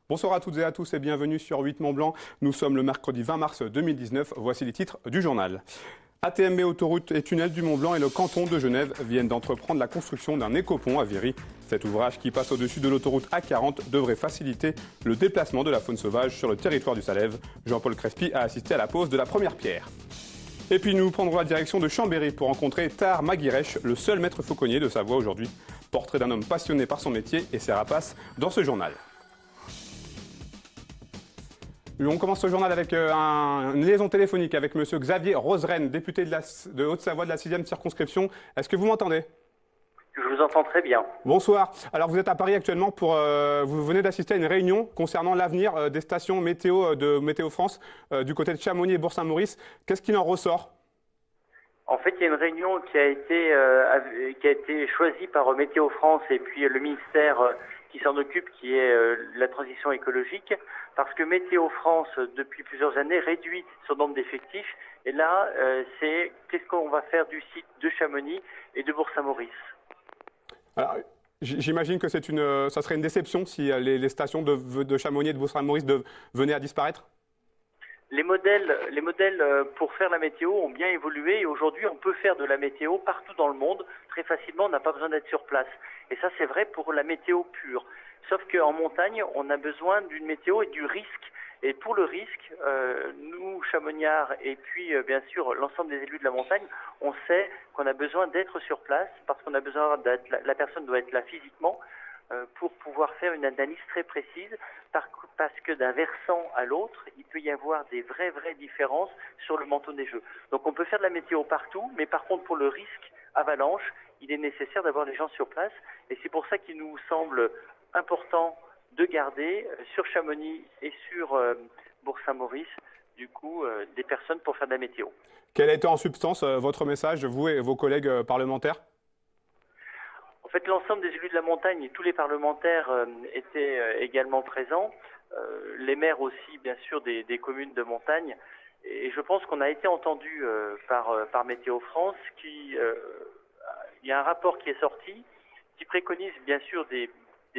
Bonsoir à toutes et à tous et bienvenue sur 8 Mont-Blanc. Nous sommes le mercredi 20 mars 2019. Voici les titres du journal. ATMB Autoroute et Tunnel du Mont-Blanc et le canton de Genève viennent d'entreprendre la construction d'un écopont à Viry. Cet ouvrage qui passe au-dessus de l'autoroute A40 devrait faciliter le déplacement de la faune sauvage sur le territoire du Salève. Jean-Paul Crespi a assisté à la pose de la première pierre. Et puis nous prendrons la direction de Chambéry pour rencontrer Tahar Maguirech, le seul maître fauconnier de Savoie aujourd'hui. Portrait d'un homme passionné par son métier et ses rapaces dans ce journal. On commence ce journal avec une liaison téléphonique avec M. Xavier Roseraine, député de Haute-Savoie de la 6e circonscription. Est-ce que vous m'entendez? Je vous entends très bien. Bonsoir. Alors vous êtes à Paris actuellement vous venez d'assister à une réunion concernant l'avenir des stations météo de Météo France du côté de Chamonix et Bourg-Saint-Maurice. Qu'est-ce qu'il en ressort? En fait, il y a une réunion qui a été choisie par Météo France et puis le ministère qui s'en occupe, qui est la transition écologique, parce que Météo France, depuis plusieurs années, réduit son nombre d'effectifs. Et là, c'est qu'est-ce qu'on va faire du site de Chamonix et de Bourg-Saint-Maurice. Alors, j'imagine que ça serait une déception si les stations de Chamonix et de Bourg-Saint-Maurice venaient à disparaître? Les modèles pour faire la météo ont bien évolué et aujourd'hui on peut faire de la météo partout dans le monde très facilement, on n'a pas besoin d'être sur place. Et ça c'est vrai pour la météo pure. Sauf qu'en montagne on a besoin d'une météo et du risque. Et pour le risque, nous chamoniards et puis bien sûr l'ensemble des élus de la montagne, on sait qu'on a besoin d'être sur place parce qu'on a besoin la personne doit être là physiquement. Pour pouvoir faire une analyse très précise, parce que d'un versant à l'autre, il peut y avoir des vraies différences sur le manteau neigeux. Donc on peut faire de la météo partout, mais par contre pour le risque avalanche, il est nécessaire d'avoir les gens sur place. Et c'est pour ça qu'il nous semble important de garder sur Chamonix et sur Bourg-Saint-Maurice, du coup, des personnes pour faire de la météo. Quel a été en substance votre message, vous et vos collègues parlementaires? En fait, l'ensemble des élus de la montagne et tous les parlementaires étaient également présents, les maires aussi, bien sûr, des communes de montagne. Et je pense qu'on a été entendu par Météo France. Il y a un rapport qui est sorti qui préconise bien sûr des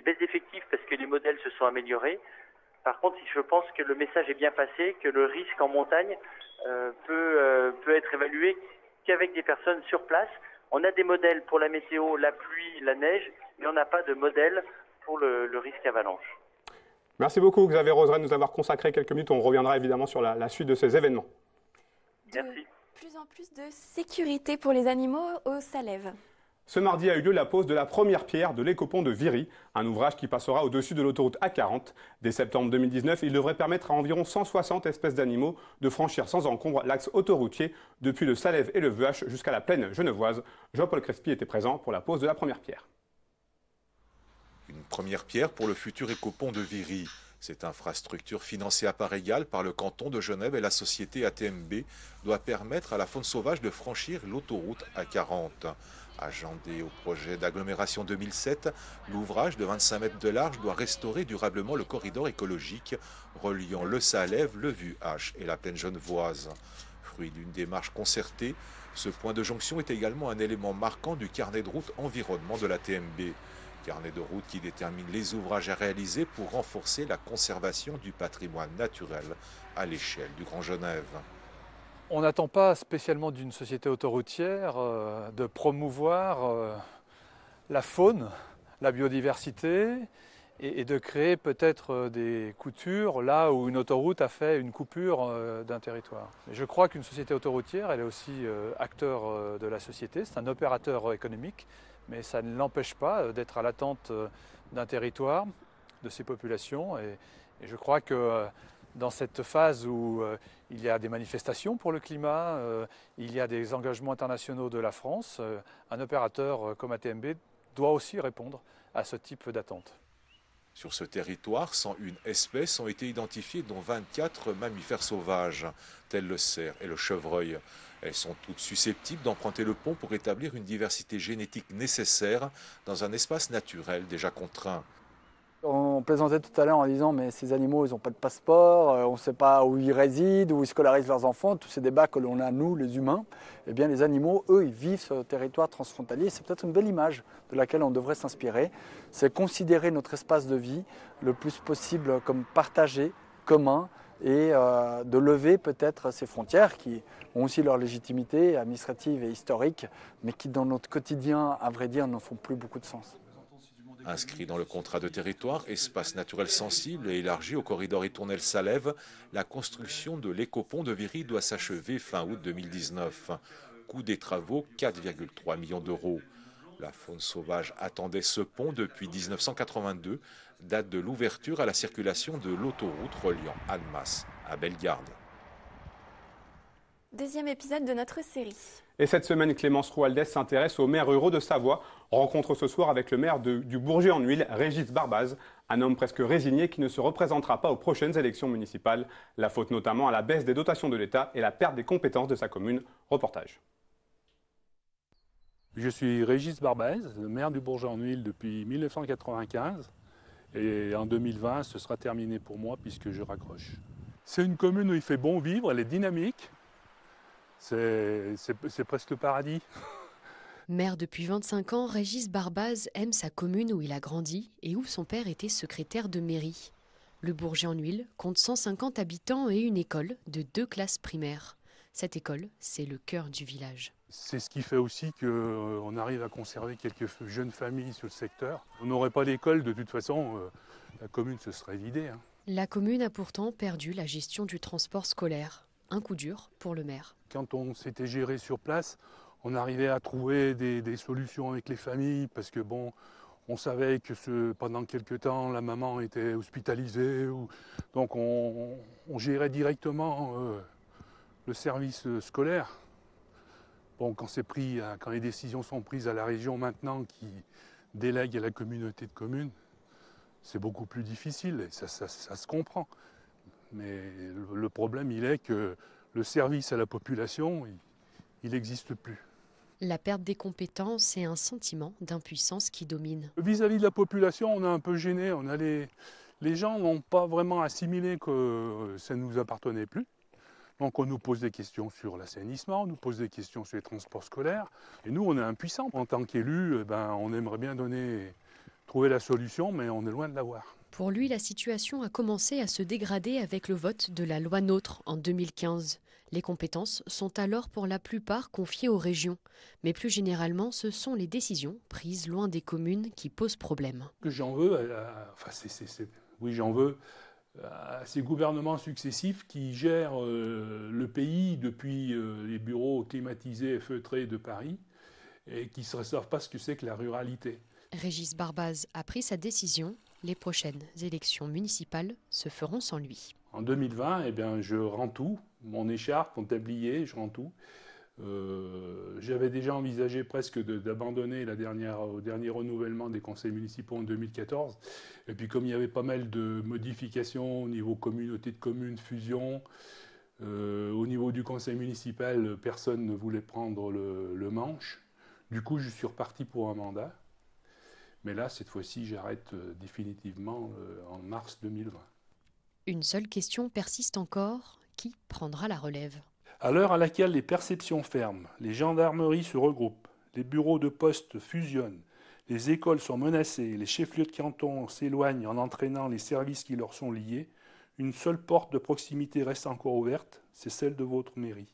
baisses d'effectifs parce que les modèles se sont améliorés. Par contre, je pense que le message est bien passé, que le risque en montagne peut être évalué qu'avec des personnes sur place. On a des modèles pour la météo, la pluie, la neige, mais on n'a pas de modèle pour le risque avalanche. Merci beaucoup Xavier Roseraine de nous avoir consacré quelques minutes. On reviendra évidemment sur la suite de ces événements. Merci. De plus en plus de sécurité pour les animaux au Salève. Ce mardi a eu lieu la pose de la première pierre de l'écopont de Viry, un ouvrage qui passera au-dessus de l'autoroute A40. Dès septembre 2019, il devrait permettre à environ 160 espèces d'animaux de franchir sans encombre l'axe autoroutier depuis le Salève et le Vuache jusqu'à la plaine genevoise. Jean-Paul Crespi était présent pour la pose de la première pierre. Une première pierre pour le futur écopont de Viry. Cette infrastructure financée à part égale par le canton de Genève et la société ATMB doit permettre à la faune sauvage de franchir l'autoroute A40. Agendé au projet d'agglomération 2007, l'ouvrage de 25 mètres de large doit restaurer durablement le corridor écologique reliant le Salève, le Vuache et la plaine genevoise. Fruit d'une démarche concertée, ce point de jonction est également un élément marquant du carnet de route environnement de la TMB. Carnet de route qui détermine les ouvrages à réaliser pour renforcer la conservation du patrimoine naturel à l'échelle du Grand Genève. On n'attend pas spécialement d'une société autoroutière de promouvoir la faune, la biodiversité et de créer peut-être des coutures là où une autoroute a fait une coupure d'un territoire. Je crois qu'une société autoroutière, elle est aussi acteur de la société, c'est un opérateur économique, mais ça ne l'empêche pas d'être à l'attente d'un territoire, de ses populations. Et je crois que dans cette phase où il y a des manifestations pour le climat, il y a des engagements internationaux de la France, un opérateur comme ATMB doit aussi répondre à ce type d'attente. Sur ce territoire, 101 espèces ont été identifiées, dont 24 mammifères sauvages, tels le cerf et le chevreuil. Elles sont toutes susceptibles d'emprunter le pont pour établir une diversité génétique nécessaire dans un espace naturel déjà contraint. On plaisantait tout à l'heure en disant mais ces animaux ils n'ont pas de passeport, on ne sait pas où ils résident, où ils scolarisent leurs enfants, tous ces débats que l'on a nous les humains. Eh bien les animaux, eux, ils vivent sur le territoire transfrontalier. C'est peut-être une belle image de laquelle on devrait s'inspirer. C'est considérer notre espace de vie le plus possible comme partagé, commun, et de lever peut-être ces frontières qui ont aussi leur légitimité administrative et historique, mais qui dans notre quotidien, à vrai dire, n'en font plus beaucoup de sens. Inscrit dans le contrat de territoire, espace naturel sensible et élargi au corridor Itournelle-Salève, la construction de l'écopont de Viry doit s'achever fin août 2019. Coût des travaux, 4,3 millions d'euros. La faune sauvage attendait ce pont depuis 1982, date de l'ouverture à la circulation de l'autoroute reliant Annemasse à Bellegarde. Deuxième épisode de notre série. Et cette semaine, Clémence Roualdès s'intéresse aux maires ruraux de Savoie. Rencontre ce soir avec le maire du Bourget-en-Huile, Régis Barbaz, un homme presque résigné qui ne se représentera pas aux prochaines élections municipales. La faute notamment à la baisse des dotations de l'État et la perte des compétences de sa commune. Reportage. Je suis Régis Barbaz, le maire du Bourget-en-Huile depuis 1995. Et en 2020, ce sera terminé pour moi puisque je raccroche. C'est une commune où il fait bon vivre, elle est dynamique. C'est presque le paradis. Maire depuis 25 ans, Régis Barbaz aime sa commune où il a grandi et où son père était secrétaire de mairie. Le Bourget-en-Huile compte 150 habitants et une école de 2 classes primaires. Cette école, c'est le cœur du village. C'est ce qui fait aussi qu'on arrive à conserver quelques jeunes familles sur le secteur. On n'aurait pas d'école, de toute façon, la commune se serait vidée. La commune a pourtant perdu la gestion du transport scolaire. Un coup dur pour le maire. Quand on s'était géré sur place, on arrivait à trouver des solutions avec les familles parce que bon, on savait que pendant quelques temps, la maman était hospitalisée. Donc on gérait directement le service scolaire. Bon, quand les décisions sont prises à la région maintenant qui délègue à la communauté de communes, c'est beaucoup plus difficile et ça se comprend. Mais le problème, il est que le service à la population, il n'existe plus. La perte des compétences et un sentiment d'impuissance qui domine. Vis-à-vis de la population, on est un peu gêné. Les gens n'ont pas vraiment assimilé que ça ne nous appartenait plus. Donc on nous pose des questions sur l'assainissement, on nous pose des questions sur les transports scolaires. Et nous, on est impuissants. En tant qu'élus, on aimerait bien trouver la solution, mais on est loin de l'avoir. Pour lui, la situation a commencé à se dégrader avec le vote de la loi NOTRe en 2015. Les compétences sont alors pour la plupart confiées aux régions. Mais plus généralement, ce sont les décisions prises loin des communes qui posent problème. Que j'en veux, j'en veux à ces gouvernements successifs qui gèrent le pays depuis les bureaux climatisés et feutrés de Paris et qui ne savent pas ce que c'est que la ruralité. Régis Barbaz a pris sa décision. Les prochaines élections municipales se feront sans lui. En 2020, je rends tout, mon écharpe, mon tablier, je rends tout. J'avais déjà envisagé presque d'abandonner au dernier renouvellement des conseils municipaux en 2014. Et puis comme il y avait pas mal de modifications au niveau communauté de communes, fusion, au niveau du conseil municipal, personne ne voulait prendre le manche. Du coup, je suis reparti pour un mandat. Mais là, cette fois-ci, j'arrête définitivement en mars 2020. Une seule question persiste encore. Qui prendra la relève ? À l'heure à laquelle les perceptions ferment, les gendarmeries se regroupent, les bureaux de poste fusionnent, les écoles sont menacées, les chefs-lieux de canton s'éloignent en entraînant les services qui leur sont liés, une seule porte de proximité reste encore ouverte, c'est celle de votre mairie.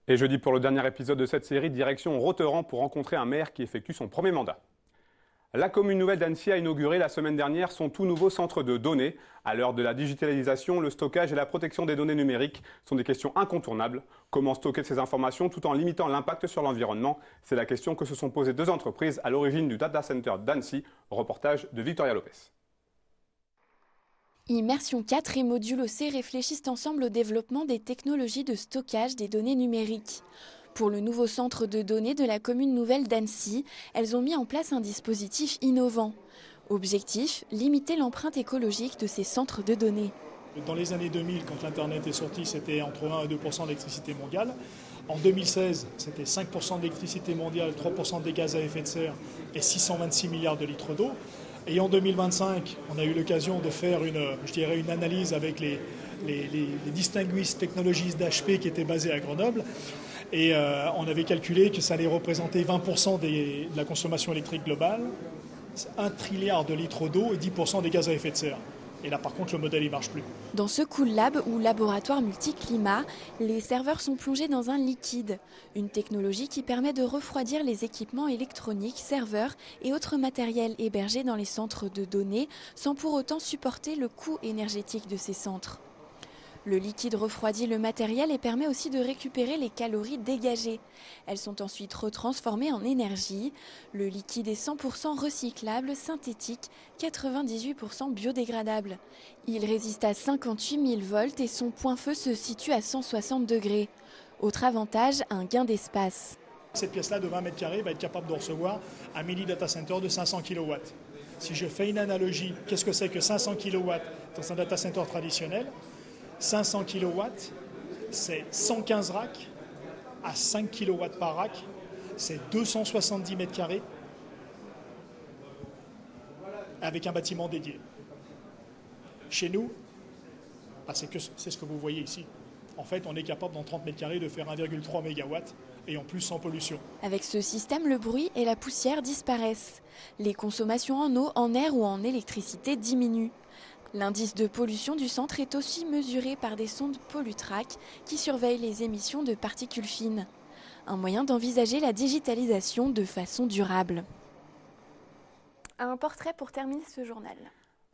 Et jeudi, pour le dernier épisode de cette série, direction Rotheran pour rencontrer un maire qui effectue son premier mandat. La commune nouvelle d'Annecy a inauguré la semaine dernière son tout nouveau centre de données. À l'heure de la digitalisation, le stockage et la protection des données numériques sont des questions incontournables. Comment stocker ces informations tout en limitant l'impact sur l'environnement? C'est la question que se sont posées 2 entreprises à l'origine du Data Center d'Annecy. Reportage de Victoria Lopez. Immersion 4 et Module OC réfléchissent ensemble au développement des technologies de stockage des données numériques. Pour le nouveau centre de données de la commune nouvelle d'Annecy, elles ont mis en place un dispositif innovant. Objectif, limiter l'empreinte écologique de ces centres de données. Dans les années 2000, quand l'Internet est sorti, c'était entre 1 et 2% d'électricité mondiale. En 2016, c'était 5% d'électricité mondiale, 3% des gaz à effet de serre et 626 milliards de litres d'eau. Et en 2025, on a eu l'occasion de faire une analyse avec les Distinguished Technologies d'HP qui étaient basés à Grenoble. Et on avait calculé que ça allait représenter 20% de la consommation électrique globale, 1 trilliard de litres d'eau et 10% des gaz à effet de serre. Et là, par contre, le modèle, il ne marche plus. Dans ce Cool Lab ou laboratoire multiclimat, les serveurs sont plongés dans un liquide. Une technologie qui permet de refroidir les équipements électroniques, serveurs et autres matériels hébergés dans les centres de données, sans pour autant supporter le coût énergétique de ces centres. Le liquide refroidit le matériel et permet aussi de récupérer les calories dégagées. Elles sont ensuite retransformées en énergie. Le liquide est 100% recyclable, synthétique, 98% biodégradable. Il résiste à 58 000 volts et son point feu se situe à 160 degrés. Autre avantage, un gain d'espace. Cette pièce-là de 20 mètres carrés va être capable de recevoir un mini data center de 500 kW. Si je fais une analogie, qu'est-ce que c'est que 500 kW dans un data center traditionnel ? 500 kW, c'est 115 racks à 5 kW par rack, c'est 270 mètres carrés avec un bâtiment dédié. Chez nous, c'est ce que vous voyez ici. En fait, on est capable dans 30 mètres carrés de faire 1,3 MW et en plus sans pollution. Avec ce système, le bruit et la poussière disparaissent. Les consommations en eau, en air ou en électricité diminuent. L'indice de pollution du centre est aussi mesuré par des sondes Pollutrack qui surveillent les émissions de particules fines. Un moyen d'envisager la digitalisation de façon durable. Un portrait pour terminer ce journal.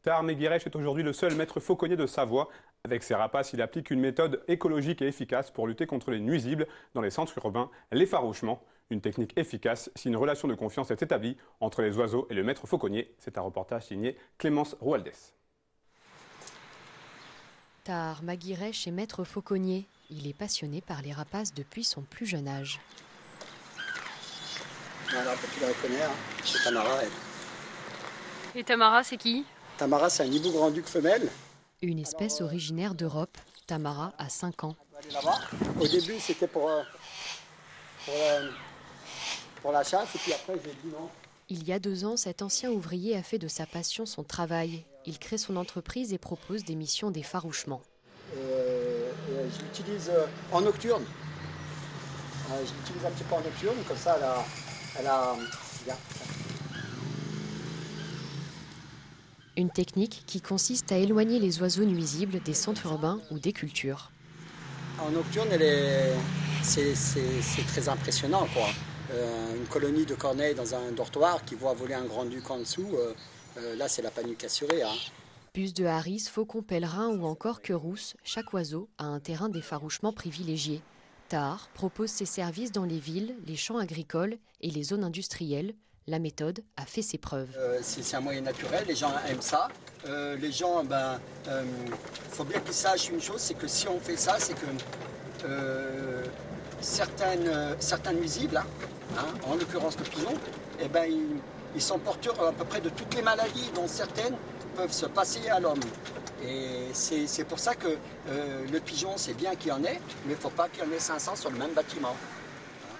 Tahar Meguirech est aujourd'hui le seul maître fauconnier de Savoie. Avec ses rapaces, il applique une méthode écologique et efficace pour lutter contre les nuisibles dans les centres urbains, l'effarouchement. Une technique efficace si une relation de confiance est établie entre les oiseaux et le maître fauconnier. C'est un reportage signé Clémence Roualdès. Tahar Meguirech est maître fauconnier. Il est passionné par les rapaces depuis son plus jeune âge. Voilà, tu la reconnais, hein, c'est Tamara. Elle. Et Tamara, c'est qui? Tamara, c'est un hibou grand-duc femelle. Une espèce originaire d'Europe. Tamara a 5 ans. Au début, c'était pour la chasse, et puis après, j'ai dit non. Il y a 2 ans, cet ancien ouvrier a fait de sa passion son travail. Il crée son entreprise et propose des missions d'effarouchement. Je l'utilise en nocturne. Je l'utilise un petit peu en nocturne, comme ça, elle a... Une technique qui consiste à éloigner les oiseaux nuisibles des centres urbains ou des cultures. En nocturne, c'est très impressionnant, quoi. Une colonie de corneilles dans un dortoir qui voit voler un grand-duc en dessous, là c'est la panique assurée. Hein. Puce de Harris, faucon pèlerin ou encore queue rousse, chaque oiseau a un terrain d'effarouchement privilégié. Tahar propose ses services dans les villes, les champs agricoles et les zones industrielles. La méthode a fait ses preuves. C'est un moyen naturel, les gens aiment ça. Les gens, faut bien qu'ils sachent une chose, c'est que si on fait ça, c'est que certains nuisibles, en l'occurrence le pigeon, ils sont porteurs à peu près de toutes les maladies, dont certaines peuvent se passer à l'homme. Et c'est pour ça que le pigeon, c'est bien qu'il y en ait, mais il ne faut pas qu'il y en ait 500 sur le même bâtiment.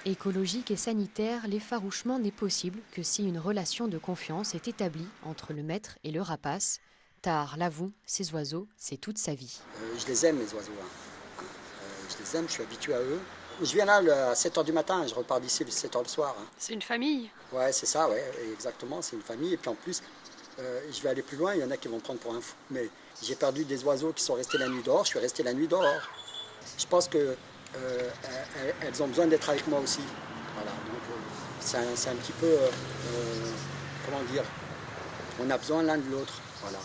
Écologique et sanitaire, l'effarouchement n'est possible que si une relation de confiance est établie entre le maître et le rapace. Tahar l'avoue, ces oiseaux, c'est toute sa vie. Je les aime, les oiseaux. Je les aime, je suis habitué à eux. Je viens là à 7h du matin, je repars d'ici à 7h le soir. C'est une famille? Ouais, c'est ça, ouais, exactement, c'est une famille. Et puis en plus, je vais aller plus loin, il y en a qui vont me prendre pour un fou. Mais j'ai perdu des oiseaux qui sont restés la nuit dehors, je suis resté la nuit dehors. Je pense que elles ont besoin d'être avec moi aussi. Voilà, donc c'est un petit peu, comment dire, on a besoin l'un de l'autre. Voilà.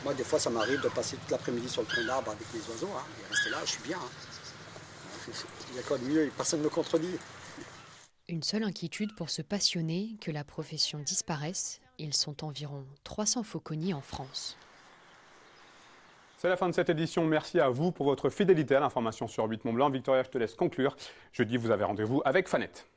Moi, des fois, ça m'arrive de passer toute l'après-midi sur le tronc d'arbre avec les oiseaux, et rester là, je suis bien. Il y a quoi de mieux, personne ne me contredit. Une seule inquiétude pour ce passionné, que la profession disparaisse. Ils sont environ 300 fauconniers en France. C'est la fin de cette édition. Merci à vous pour votre fidélité à l'information sur 8 Mont Blanc. Victoria, je te laisse conclure. Jeudi, vous avez rendez-vous avec Fanette.